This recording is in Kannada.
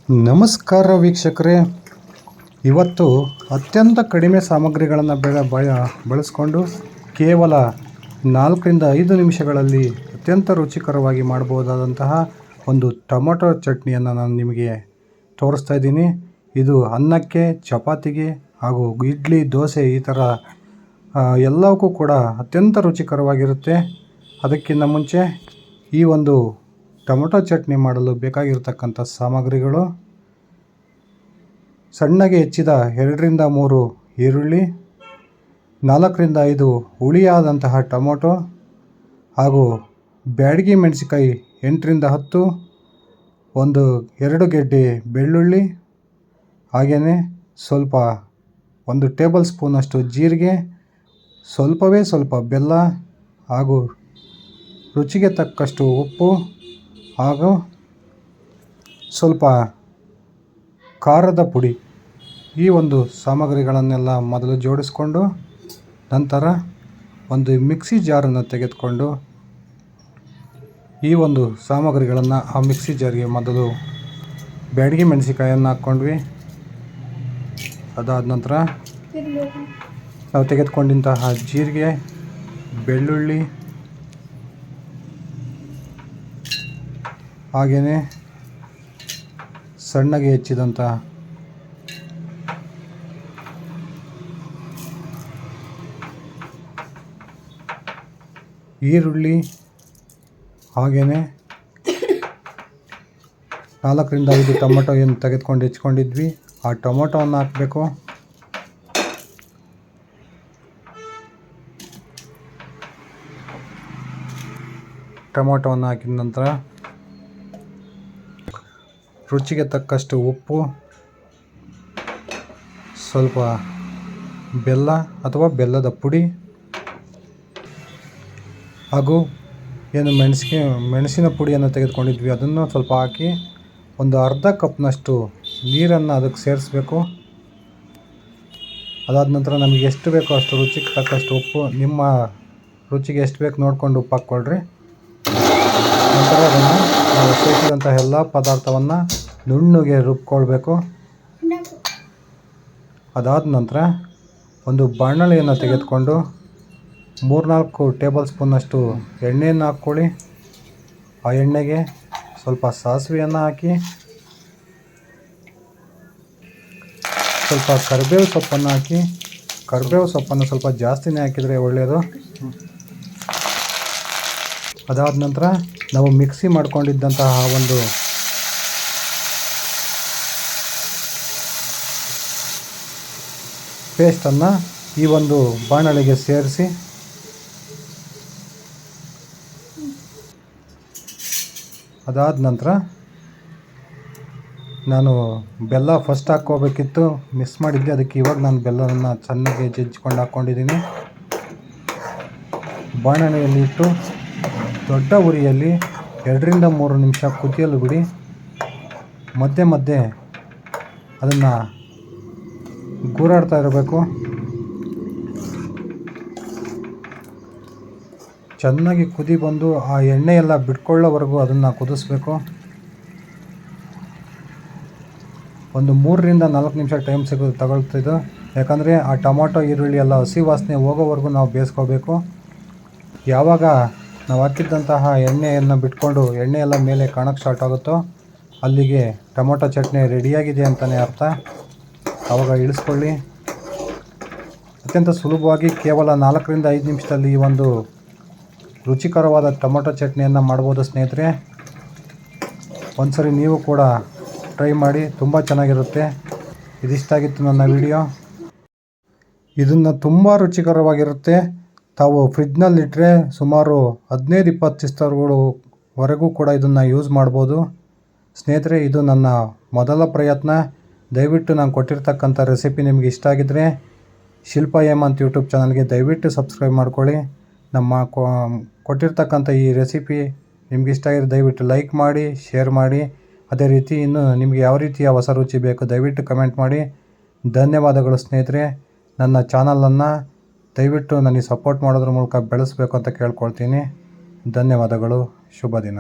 ನಮಸ್ಕಾರ ವೀಕ್ಷಕರೇ, ಇವತ್ತು ಅತ್ಯಂತ ಕಡಿಮೆ ಸಾಮಗ್ರಿಗಳನ್ನು ಬಳಸಿಕೊಂಡು ಕೇವಲ 4ರಿಂದ 5 ನಿಮಿಷಗಳಲ್ಲಿ ಅತ್ಯಂತ ರುಚಿಕರವಾಗಿ ಮಾಡಬಹುದಾದಂತಹ ಒಂದು ಟೊಮೊಟೊ ಚಟ್ನಿಯನ್ನು ನಾನು ನಿಮಗೆ ತೋರಿಸ್ತಾ ಇದ್ದೀನಿ. ಇದು ಅನ್ನಕ್ಕೆ, ಚಪಾತಿಗೆ ಹಾಗೂ ಇಡ್ಲಿ, ದೋಸೆ ಈ ಥರ ಎಲ್ಲವಕ್ಕೂ ಕೂಡ ಅತ್ಯಂತ ರುಚಿಕರವಾಗಿರುತ್ತೆ. ಅದಕ್ಕಿಂತ ಮುಂಚೆ ಈ ಒಂದು ಟೊಮೊಟೊ ಚಟ್ನಿ ಮಾಡಲು ಬೇಕಾಗಿರ್ತಕ್ಕಂಥ ಸಾಮಗ್ರಿಗಳು: ಸಣ್ಣಗೆ ಹೆಚ್ಚಿದ 2ರಿಂದ 3 ಈರುಳ್ಳಿ, 4ರಿಂದ 5 ಹುಳಿಯಾದಂತಹ ಟೊಮೊಟೊ ಹಾಗೂ ಬ್ಯಾಡಗಿ ಮೆಣಸಿನಕಾಯಿ 8ರಿಂದ 10, 2 ಗೆಡ್ಡೆ ಬೆಳ್ಳುಳ್ಳಿ, ಹಾಗೆಯೇ ಸ್ವಲ್ಪ 1 ಟೇಬಲ್ ಸ್ಪೂನಷ್ಟು ಜೀರಿಗೆ, ಸ್ವಲ್ಪವೇ ಸ್ವಲ್ಪ ಬೆಲ್ಲ ಹಾಗೂ ರುಚಿಗೆ ತಕ್ಕಷ್ಟು ಉಪ್ಪು ಹಾಗೂ ಸ್ವಲ್ಪ ಖಾರದ ಪುಡಿ. ಈ ಒಂದು ಸಾಮಗ್ರಿಗಳನ್ನೆಲ್ಲ ಮೊದಲು ಜೋಡಿಸ್ಕೊಂಡು ನಂತರ ಒಂದು ಮಿಕ್ಸಿ ಜಾರನ್ನು ತೆಗೆದುಕೊಂಡು ಈ ಒಂದು ಸಾಮಗ್ರಿಗಳನ್ನು ಆ ಮಿಕ್ಸಿ ಜಾರಿಗೆ ಮೊದಲು ಬ್ಯಾಡಗಿ ಮೆಣಸಿನಕಾಯನ್ನು ಹಾಕ್ಕೊಂಡ್ವಿ. ಅದಾದ ನಂತರ ನಾವು ತೆಗೆದುಕೊಂಡಂತಹ ಜೀರಿಗೆ, ಬೆಳ್ಳುಳ್ಳಿ, ಹಾಗೆಯೇ ಸಣ್ಣಗೆ ಹೆಚ್ಚಿದಂಥ ಈರುಳ್ಳಿ, ಹಾಗೆಯೇ 4ರಿಂದ 5 ಟೊಮೊಟೊ ಏನು ತೆಗೆದುಕೊಂಡು ಹೆಚ್ಕೊಂಡಿದ್ವಿ ಆ ಟೊಮೊಟೊವನ್ನು ಹಾಕಬೇಕು. ಟೊಮೊಟೊವನ್ನು ಹಾಕಿದ ನಂತರ ರುಚಿಗೆ ತಕ್ಕಷ್ಟು ಉಪ್ಪು, ಸ್ವಲ್ಪ ಬೆಲ್ಲ ಅಥವಾ ಬೆಲ್ಲದ ಪುಡಿ ಹಾಗೂ ಏನು ಮೆಣಸಿನ ಪುಡಿಯನ್ನು ತೆಗೆದುಕೊಂಡಿದ್ವಿ ಅದನ್ನು ಸ್ವಲ್ಪ ಹಾಕಿ ಒಂದು ಅರ್ಧ ಕಪ್ನಷ್ಟು ನೀರನ್ನು ಅದಕ್ಕೆ ಸೇರಿಸಬೇಕು. ಅದಾದ ನಂತರ ನಮಗೆ ಎಷ್ಟು ಬೇಕೋ ಅಷ್ಟು ರುಚಿಗೆ ತಕ್ಕಷ್ಟು ಉಪ್ಪು, ನಿಮ್ಮ ರುಚಿಗೆ ಎಷ್ಟು ಬೇಕು ನೋಡಿಕೊಂಡು ಉಪ್ಪು ಹಾಕ್ಕೊಳ್ರಿ. ನಂತರ ಅದನ್ನು ನಾವು ಸೇರಿಸಿದಂಥ ಎಲ್ಲ ಪದಾರ್ಥವನ್ನು ನುಣ್ಣಗೆ ರುಬ್ಕೊಳ್ಬೇಕು. ಅದಾದ ನಂತರ ಒಂದು ಬಾಣಲೆಯನ್ನು ತೆಗೆದುಕೊಂಡು 3-4 ಟೇಬಲ್ ಸ್ಪೂನಷ್ಟು ಎಣ್ಣೆಯನ್ನು ಹಾಕ್ಕೊಳ್ಳಿ. ಆ ಎಣ್ಣೆಗೆ ಸ್ವಲ್ಪ ಸಾಸಿವೆಯನ್ನು ಹಾಕಿ, ಸ್ವಲ್ಪ ಕರಿಬೇವು ಸೊಪ್ಪನ್ನು ಹಾಕಿ. ಕರಿಬೇವು ಸೊಪ್ಪನ್ನು ಸ್ವಲ್ಪ ಜಾಸ್ತಿನೇ ಹಾಕಿದರೆ ಒಳ್ಳೆಯದು. ಅದಾದ ನಂತರ ನಾವು ಮಿಕ್ಸಿ ಮಾಡ್ಕೊಂಡಿದ್ದಂತಹ ಒಂದು ಪೇಸ್ಟನ್ನು ಈ ಒಂದು ಬಾಣಲೆಗೆ ಸೇರಿಸಿ ಅದಾದ ನಂತರ ನಾನು ಬೆಲ್ಲ ಫಸ್ಟ್ ಹಾಕ್ಕೋಬೇಕಿತ್ತು, ಮಿಸ್ ಮಾಡಿದ್ದೆ. ಅದಕ್ಕೆ ಇವಾಗ ನಾನು ಬೆಲ್ಲವನ್ನು ಚೆನ್ನಾಗಿ ಜಜ್ಜಿಕೊಂಡು ಹಾಕ್ಕೊಂಡಿದ್ದೀನಿ. ಬಾಣಲೆಯಲ್ಲಿ ಇಟ್ಟು ದೊಡ್ಡ ಉರಿಯಲ್ಲಿ 2ರಿಂದ 3 ನಿಮಿಷ ಕುದಿಯಲು ಬಿಡಿ. ಮಧ್ಯೆ ಮಧ್ಯೆ ಅದನ್ನು ಗೂರಾಡ್ತಾ ಇರಬೇಕು. ಚೆನ್ನಾಗಿ ಕುದಿ ಬಂದು ಆ ಎಣ್ಣೆ ಎಲ್ಲ ಬಿಟ್ಕೊಳ್ಳೋವರೆಗೂ ಅದನ್ನು ಕುದಿಸ್ಬೇಕು. ಒಂದು 3ರಿಂದ 4 ನಿಮಿಷ ಟೈಮ್ ತಗೊಳ್ತಿದ್ದು, ಯಾಕಂದರೆ ಆ ಟೊಮೊಟೊ ಈರುಳ್ಳಿ ಎಲ್ಲ ಹಸಿ ವಾಸನೆ ಹೋಗೋವರೆಗೂ ನಾವು ಬೇಯಿಸ್ಕೋಬೇಕು. ಯಾವಾಗ ನಾವು ಹಾಕಿದ್ದಂತಹ ಎಣ್ಣೆಯನ್ನು ಬಿಟ್ಕೊಂಡು ಎಣ್ಣೆ ಎಲ್ಲ ಮೇಲೆ ಕಾಣೋಕ್ಕೆ ಸ್ಟಾರ್ಟ್ ಆಗುತ್ತೋ ಅಲ್ಲಿಗೆ ಟೊಮೊಟೊ ಚಟ್ನಿ ರೆಡಿಯಾಗಿದೆ ಅಂತಲೇ ಅರ್ಥ. ಆವಾಗ ಇಳಿಸ್ಕೊಳ್ಳಿ. ಅತ್ಯಂತ ಸುಲಭವಾಗಿ ಕೇವಲ 4ರಿಂದ 5 ನಿಮಿಷದಲ್ಲಿ ಈ ಒಂದು ರುಚಿಕರವಾದ ಟೊಮೊಟೊ ಚಟ್ನಿಯನ್ನು ಮಾಡ್ಬೋದು ಸ್ನೇಹಿತರೆ. ಒಂದ್ಸರಿ ನೀವು ಕೂಡ ಟ್ರೈ ಮಾಡಿ, ತುಂಬ ಚೆನ್ನಾಗಿರುತ್ತೆ. ಇದಿಷ್ಟಾಗಿತ್ತು ನನ್ನ ವಿಡಿಯೋ. ಇದನ್ನು ತುಂಬ ರುಚಿಕರವಾಗಿರುತ್ತೆ. ತಾವು ಫ್ರಿಡ್ಜ್ನಲ್ಲಿಟ್ಟರೆ ಸುಮಾರು 15-20 ದಿವಸಗಳವರೆಗೂ ಕೂಡ ಇದನ್ನು ಯೂಸ್ ಮಾಡ್ಬೋದು ಸ್ನೇಹಿತರೆ. ಇದು ನನ್ನ ಮೊದಲ ಪ್ರಯತ್ನ. ದಯವಿಟ್ಟು ನಾನು ಕೊಟ್ಟಿರ್ತಕ್ಕಂಥ ರೆಸಿಪಿ ನಿಮಗೆ ಇಷ್ಟ ಆಗಿದ್ದರೆ ಶಿಲ್ಪಾ ಹೇಮಂತ್ ಯೂಟ್ಯೂಬ್ ಚಾನಲ್ಗೆ ದಯವಿಟ್ಟು ಸಬ್ಸ್ಕ್ರೈಬ್ ಮಾಡ್ಕೊಳ್ಳಿ. ನಮ್ಮ ಕೊಟ್ಟಿರ್ತಕ್ಕಂಥ ಈ ರೆಸಿಪಿ ನಿಮ್ಗೆ ಇಷ್ಟ ಆಗಿದ್ರೆ ದಯವಿಟ್ಟು ಲೈಕ್ ಮಾಡಿ, ಶೇರ್ ಮಾಡಿ. ಅದೇ ರೀತಿ ಇನ್ನು ನಿಮಗೆ ಯಾವ ರೀತಿಯ ಹೊಸ ರುಚಿ ಬೇಕು ದಯವಿಟ್ಟು ಕಮೆಂಟ್ ಮಾಡಿ. ಧನ್ಯವಾದಗಳು ಸ್ನೇಹಿತರೆ. ನನ್ನ ಚಾನಲನ್ನು ದಯವಿಟ್ಟು ನನಗೆ ಸಪೋರ್ಟ್ ಮಾಡೋದ್ರ ಮೂಲಕ ಬೆಳೆಸಬೇಕು ಅಂತ ಕೇಳ್ಕೊಳ್ತೀನಿ. ಧನ್ಯವಾದಗಳು. ಶುಭ ದಿನ.